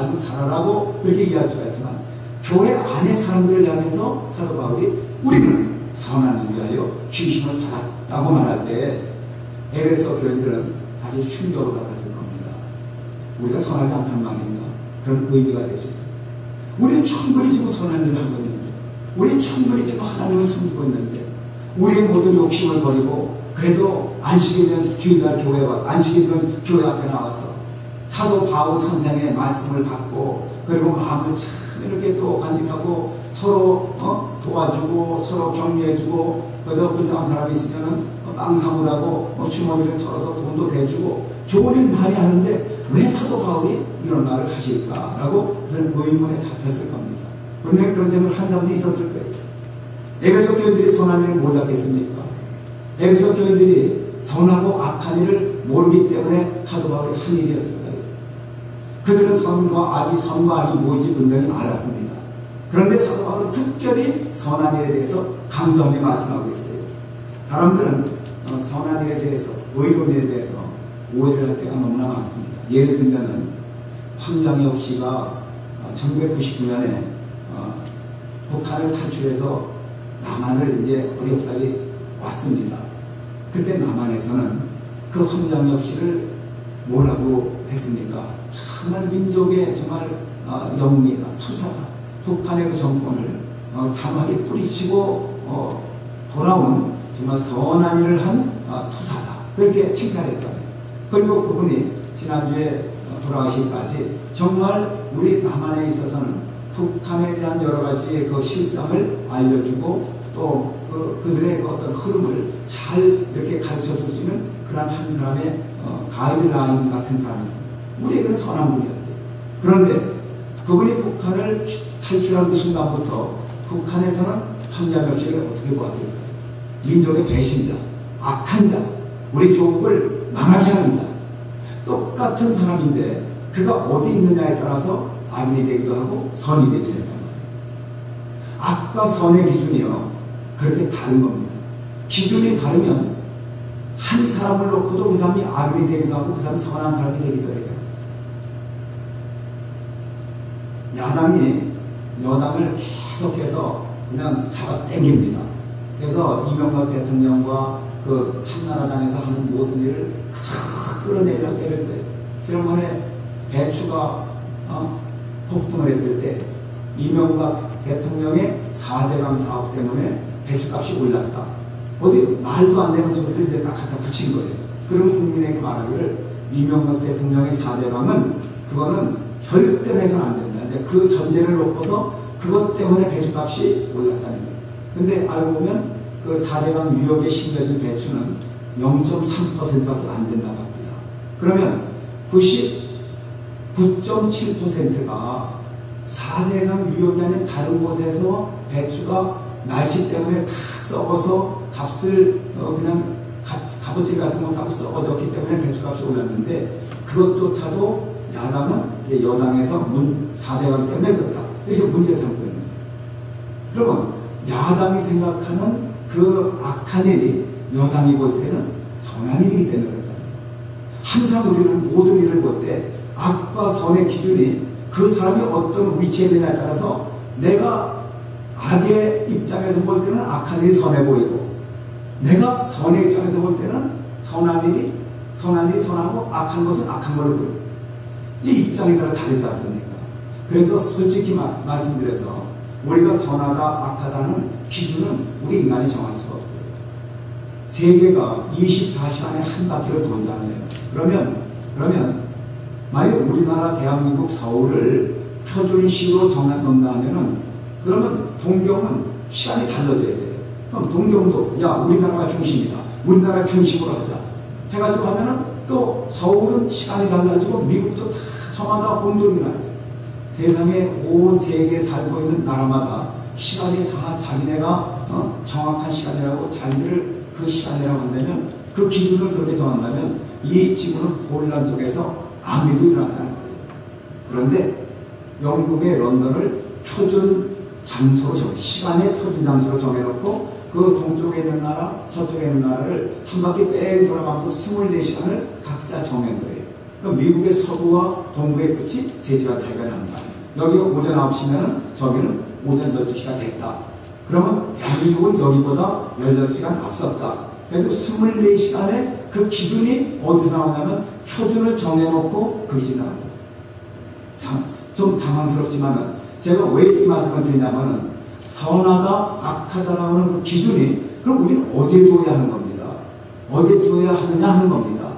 삶을 살아라고 그렇게 이해할 수가 있지만, 교회 안의 사람들을 향해서 사도 바울이 우리는 선한을 위하여 기심을 받았다고 말할 때 에베소 교인들은 사실 충격을 받았을 겁니다. 우리가 선하지 않다는 말인가? 그런 의미가 될 수 있습니다. 우리는 충분히 지금 선한 일을 하고 있는데, 우리는 충분히 지금 하나님을 섬기고 있는데, 우리의 모든 욕심을 버리고 그래도 안식일 된 주일날 교회에 와서, 안식일 된 교회 앞에 나와서 사도 바울 선생의 말씀을 받고, 그리고 마음을 참 이렇게 또 간직하고 서로 도와주고 서로 격려해주고, 그래서 불쌍한 사람이 있으면은 빵 사물하고 주머니를 털어서 돈도 대주고 좋은 일 많이 하는데 왜 사도 바울이 이런 말을 하실까라고 그런 의문에 잡혔을 겁니다. 분명히 그런 생각을 한 사람도 있었을 거예요. 에베소 교인들이 선한 일을 몰랐겠습니까? 에베소 교인들이 선하고 악한 일을 모르기 때문에 사도 바울이 한 일이었을 거예요. 그들은 선과 악이, 선과 악이 뭐인지 분명히 알았습니다. 그런데 사도 바울은 특별히 선한 일에 대해서 강조하며 말씀하고 있어요. 사람들은 선한 일에 대해서, 의로운 일에 대해서 오해를 할 때가 너무나 많습니다. 예를 들면은 황장엽 씨가 1999년에 북한을 탈출해서 남한을 이제 어렵사리 왔습니다. 그때 남한에서는 그 황장엽 씨를 뭐라고 했습니까? 정말 민족의 정말 영웅이다, 투사다. 북한의 그 정권을 담하게 뿌리치고 돌아온 정말 선한 일을 한 투사다. 그렇게 칭찬했잖아요. 그리고 그분이 지난주에 돌아가시기까지 정말 우리 남한에 있어서는 북한에 대한 여러 가지 그 실상을 알려주고 또 그들의 어떤 흐름을 잘 이렇게 가르쳐 줄 수 있는 그런 한 사람의 가이드라인 같은 사람이었습니다. 우리에게는 선한 분이었어요. 그런데 그분이 북한을 탈출한 그 순간부터 북한에서는 황장엽 씨를 어떻게 보았을까요? 민족의 배신자, 악한 자, 우리 조국을 망하게 하는 자. 똑같은 사람인데 그가 어디 있느냐에 따라서 악인이 되기도 하고 선이 되기도 했단 말이에요. 악과 선의 기준이요, 그렇게 다른 겁니다. 기준이 다르면 한 사람을 놓고도 그 사람이 악인이 되기도 하고 그 사람이 선한 사람이 되기도 해요. 야당이 여당을 계속해서 그냥 잡아 당깁니다. 그래서 이명박 대통령과 그 한나라당에서 하는 모든 일을 그저 끌어내려고 애를 써요. 지난번에 배추가 폭등을 했을 때 이명박 대통령의 4대강 사업 때문에 배추값이 올랐다. 어디 말도 안 되는 소리를 이제 딱 갖다 붙인 거예요. 그럼 국민에게 말하기를 이명박 대통령의 4대강은 그거는 절대로 해서는 안 된다. 이제 그 전제를 놓고서 그것 때문에 배추값이 올랐다는 거예요. 근데 알고 보면 그 4대강 유역에 심겨진 배추는 0.3%밖에 안 된다고 합니다. 그러면 99.7%가 4대강 유역이 아닌 다른 곳에서 배추가 날씨 때문에 다 썩어서 값을 그냥 값어치 같은 거 값이 썩어졌기 때문에 배추값이 올랐는데 그것조차도 야당은 여당에서 4대강 때문에 그렇다. 이렇게 문제 삼고 있는 거예요. 그러면 야당이 생각하는 그 악한 일이 여당이 볼 때는 선한 일이기 때문에 그렇잖아요. 항상 우리는 모든 일을 볼 때 악과 선의 기준이 그 사람이 어떤 위치에 있느냐에 따라서 내가 악의 입장에서 볼 때는 악한 일이 선해 보이고 내가 선의 입장에서 볼 때는 선한 일이 선하고 악한 것은 악한 걸로 보여요. 이 입장에 따라 다르지 않습니까? 그래서 솔직히 말씀드려서 우리가 선하다 악하다는 기준은 우리 인간이 정할 수가 없어요. 세계가 24시간에 한 바퀴를 돌잖아요. 그러면 만약 우리나라 대한민국 서울을 표준시로 정한다면은 그러면 동경은 시간이 달라져야 돼요. 그럼 동경도 야 우리나라가 중심이다. 우리나라 중심으로 하자. 해가지고 하면은 또 서울은 시간이 달라지고 미국도 다 저마다 혼돈이 나요. 세상에 온 세계에 살고 있는 나라마다 시간이 다 자기네가 정확한 시간이라고 자기들 그 시간이라고 한다면 그 기준을 그렇게 정한다면 이 지구는 혼란 속에서 아무 일도 일어나지 않을 거예요. 그런데 영국의 런던을 표준 장소로 시간의 표준 장소로 정해놓고 그 동쪽에 있는 나라, 서쪽에 있는 나라를 한 바퀴 뺑 돌아가면서 24시간을 각자 정한 거예요. 그럼 미국의 서부와 동부의 끝이 3시간 차이가 난다. 여기 오전 9시면은 저기는 오전 12시가 됐다. 그러면 대한민국은 여기보다 16시간 앞섰다. 그래서 24시간의 그 기준이 어디서 나오냐면 표준을 정해놓고 그것이 나옵니다. 좀 당황스럽지만은 제가 왜 이 말씀을 드리냐면은 선하다, 악하다라는 그 기준이 그럼 우리는 어디에 둬야 하는 겁니다. 어디에 둬야 하느냐 하는 겁니다.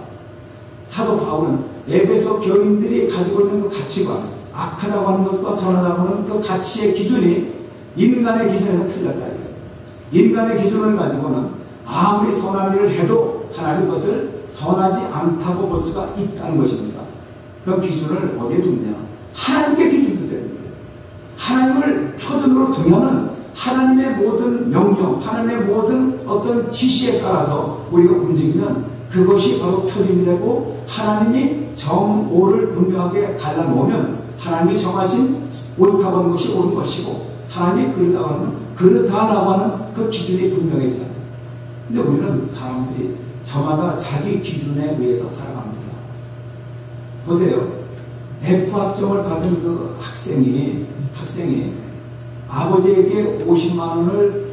사도 바울은 에베소 교인들이 가지고 있는 그 가치관, 악하다고 하는 것과 선하다고 하는 그 가치의 기준이 인간의 기준에서 틀렸다. 인간의 기준을 가지고는 아무리 선한 일을 해도 하나님 그것을 선하지 않다고 볼 수가 있다는 것입니다. 그 기준을 어디에 두냐? 하나님께 기준이 되는 거예요. 하나님을 표준으로 정하는 하나님의 모든 명령, 하나님의 모든 어떤 지시에 따라서 우리가 움직이면 그것이 바로 표준이 되고 하나님이 정오를 분명하게 갈라놓으면 하나님이 정하신 옳다고 하는 것이 옳은 것이고 하나님이 그러다고 하면 그러다라고 하는 그 기준이 분명해져요. 근데 우리는 사람들이 저마다 자기 기준에 의해서 살아갑니다. 보세요. F학점을 받은 그 학생이 아버지에게 50만 원을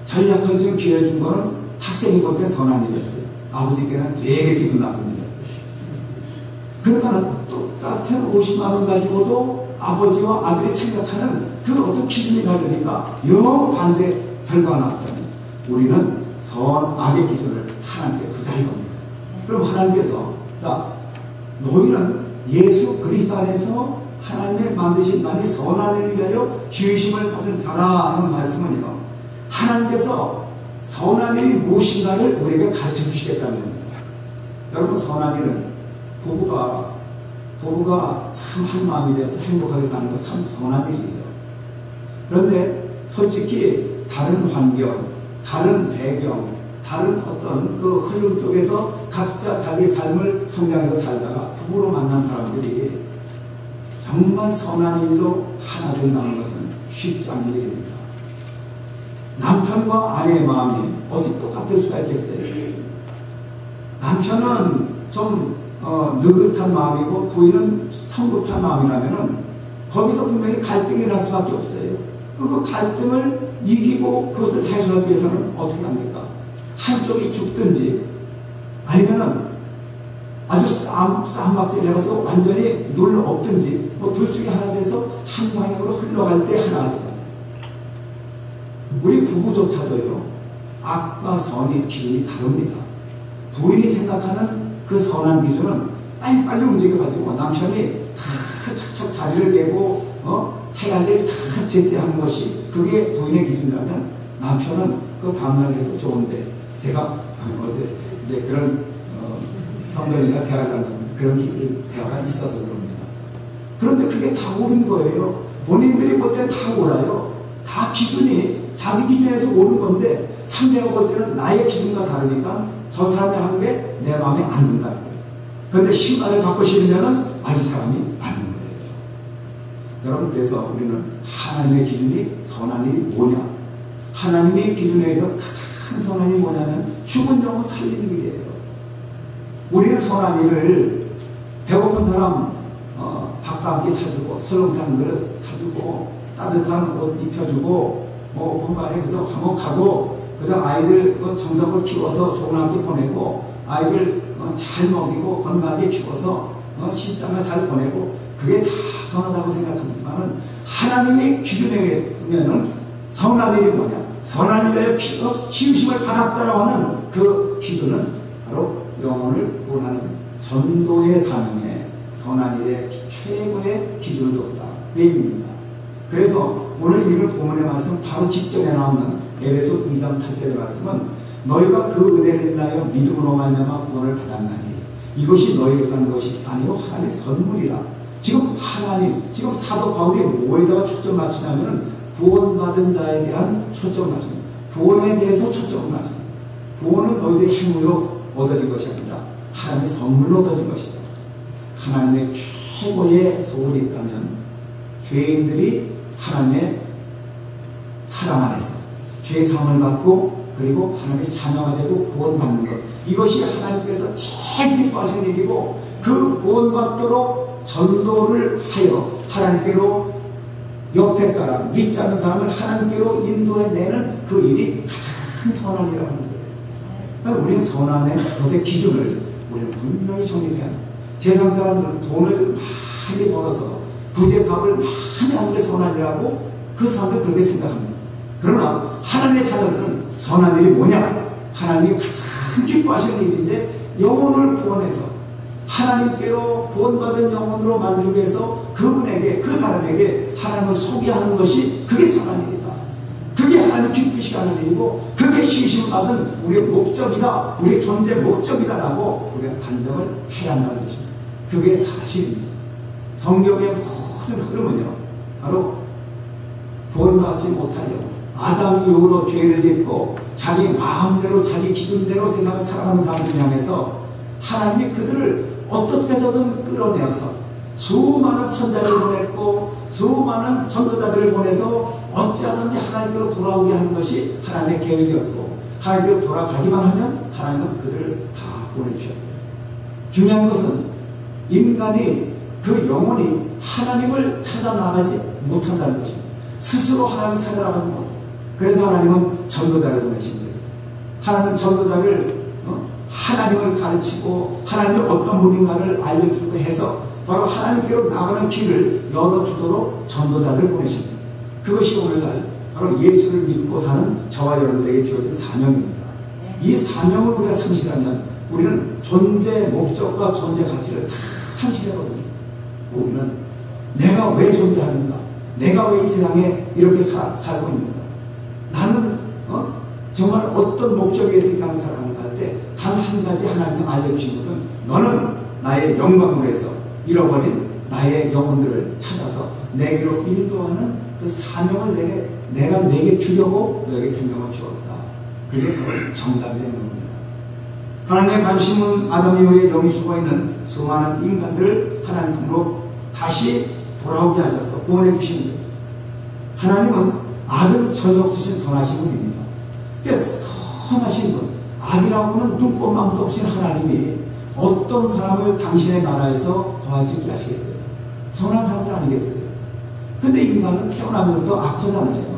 전략할 수 있는 기회를 준 거는 학생이 볼 때 선한 일이었어요. 아버지께는 되게 기분 나쁜 일이었어요. 그러니까 똑같은 50만 원 가지고도 아버지와 아들이 생각하는 그 어떤 기준이 다르니까 영 반대 결과가 나왔잖아요. 우리는 선악의 기준을 하나님께 두자 이겁니다. 그럼 하나님께서 자 너희는 예수 그리스도 안에서 하나님의 만드신 만이 선한 일을 위하여 지으심을 받은 자라 하는 말씀은요. 하나님께서 선한 일이 무엇인가를 우리에게 가르쳐 주시겠다는 겁니다. 여러분 선한 일은 부부가 참 한 마음이 되어서 행복하게 사는 거 참 선한 일이죠. 그런데 솔직히 다른 환경, 다른 배경, 다른 어떤 그 흐름 속에서 각자 자기 삶을 성장해서 살다가 부부로 만난 사람들이 정말 선한 일로 하나 된다는 것은 쉽지 않은 일입니다. 남편과 아내의 마음이 어찌 똑같을 수가 있겠어요? 남편은 좀 느긋한 마음이고 부인은 성급한 마음이라면은 거기서 분명히 갈등이 날 수밖에 없어요. 그 갈등을 이기고 그것을 해소하기 위해서는 어떻게 합니까? 한쪽이 죽든지 아니면은 아주 쌈박질 해가지고 완전히 눌러 엎든지 뭐 둘 중에 하나 돼서 한 방향으로 흘러갈 때 하나가 되잖아요. 우리 부부조차도요 악과 선의 기준이 다릅니다. 부인이 생각하는 그 선한 기준은 빨리빨리 움직여가지고 남편이 착착 자리를 깨고 해야 할 일 다 제때 하는 것이 그게 부인의 기준이라면 남편은 그 다음날 해도 좋은데 제가 어제 이제 그런 성도님과 대화를 하는 그런 대화가 있어서 그럽니다. 그런데 그게 다 옳은 거예요. 본인들이 볼 때는 다 옳아요. 다 기준이 자기 기준에서 옳은 건데 상대가 볼 때는 나의 기준과 다르니까 저 사람이 하는 게 내 마음에 안 든다는 거예요. 그런데 신발을 바꾸시면은 이 사람이 맞는 거예요. 여러분 그래서 우리는 하나님의 기준이 선한 일이 뭐냐? 하나님의 기준에 의해서 가장 선한 일이 뭐냐면 죽은 영혼 살리는 일이에요. 우리는 선한 일을 배고픈 사람 밥과 함께 사주고 설렁탕 한 그릇 사주고 따뜻한 옷 입혀주고 본반에 그저 화목하고 그저 아이들 정성을 키워서 좋은 학교 보내고 아이들 잘 먹이고 건강하게 키워서 신장을 잘 보내고 그게 다 선하다고 생각합니다만 하나님의 기준에 의하면 선한 일이 뭐냐? 선한 일에 지으심을 받았다라고 하는 그 기준은 바로 영혼을 구원하는 전도의 사명에 선한 일의 최고의 기준을 뒀다. 내입니다. 그래서 오늘 읽을 본문의 말씀 바로 직전에 나오는 에베소 2장 8절의 말씀은 너희가 그 은혜를 인하여 믿음으로 말미암아 구원을 받았나니 이것이 너희에게서 난 것이 아니요 하나님의 선물이라. 지금 지금 사도 바울이 뭐에다가 초점 맞추냐면은 구원받은 자에 대한 초점을 맞춥니다. 구원에 대해서 초점을 맞춥니다. 구원은 너희들의 행위로 얻어진 것이 아니라 하나님의 선물로 얻어진 것이다. 하나님의 최고의 소원이 있다면 죄인들이 하나님의 사랑 안에서 죄사함을 받고 그리고 하나님의 자녀가 되고 구원받는 것, 이것이 하나님께서 제일 기뻐하시는 일이고 그 구원받도록 전도를 하여 하나님께로 옆에 사람, 믿지 않는 사람을 하나님께로 인도해내는 그 일이 가장 선한 일이라는 거예요. 그러니까 우리는 선한의 것의 기준을 우리는 분명히 정리해야 합니다. 세상 사람들은 돈을 많이 벌어서 부재사업을 많이 하는 게 선한 일이라고 그 사람들은 그렇게 생각합니다. 그러나 하나님의 자녀들은 선한 일이 뭐냐? 하나님이 가장 기뻐하시는 일인데 영혼을 구원해서 하나님께로 구원받은 영혼으로 만들기 위해서 그분에게, 그 사람에게 하나님을 소개하는 것이 그게 선한 일이다. 그게 하나님 기쁘시게 하는 일이고 그게 신심을 받은 우리의 목적이다. 우리의 존재 목적이다라고 우리가 단정을 해야 한다는 것입니다. 그게 사실입니다. 성경의 모든 흐름은요, 바로 구원받지 못한 영혼, 아담 이후로 죄를 짓고 자기 마음대로 자기 기준대로 세상을 살아가는 사람들 향해서 하나님이 그들을 어떻게 해서든 끌어내어서 수많은 선자를 보냈고 수많은 전도자들을 보내서 어찌하든지 하나님께로 돌아오게 하는 것이 하나님의 계획이었고 하나님께로 돌아가기만 하면 하나님은 그들을 다 보내주셨어요. 중요한 것은 인간이 그 영혼이 하나님을 찾아 나가지 못한다는 것입니다. 스스로 하나님을 찾아 나가지 못해요. 그래서 하나님은 전도자를 보내신 거예요. 하나님은 전도자를 하나님을 가르치고 하나님이 어떤 분인가를 알려주고 해서 바로 하나님께로 나가는 길을 열어주도록 전도자를 보내십니다. 그것이 오늘날 바로 예수를 믿고 사는 저와 여러분들에게 주어진 사명입니다. 이 사명을 우리가 상실하면 우리는 존재 목적과 존재 가치를 다 상실하거든요. 우리는 내가 왜 존재하는가? 내가 왜 이 세상에 이렇게 살고 있는가? 나는 정말 어떤 목적에 의해서 이 세상을 살아가는가 할 때 단 한 가지 하나님이 알려주신 것은 너는 나의 영광을 위해서 잃어버린 나의 영혼들을 찾아서 내게로 인도하는 그 사명을 내가 내게 주려고 너에게 생명을 주었다. 그게 바로 정답이 되는 겁니다. 하나님의 관심은 아담 이후에 영이 죽어있는 수많은 인간들을 하나님 품으로 다시 돌아오게 하셔서 구원해 주신 거예요. 하나님은 악은 전혀 없으신 선하신 분입니다. 그러니까 선하신 분, 악이라고는 눈꼽만도 없으신 하나님이 어떤 사람을 당신의 나라에서 거하지 하시겠어요? 선한 사람들 아니겠어요? 근데 인간은 태어나면부터 악하잖아요.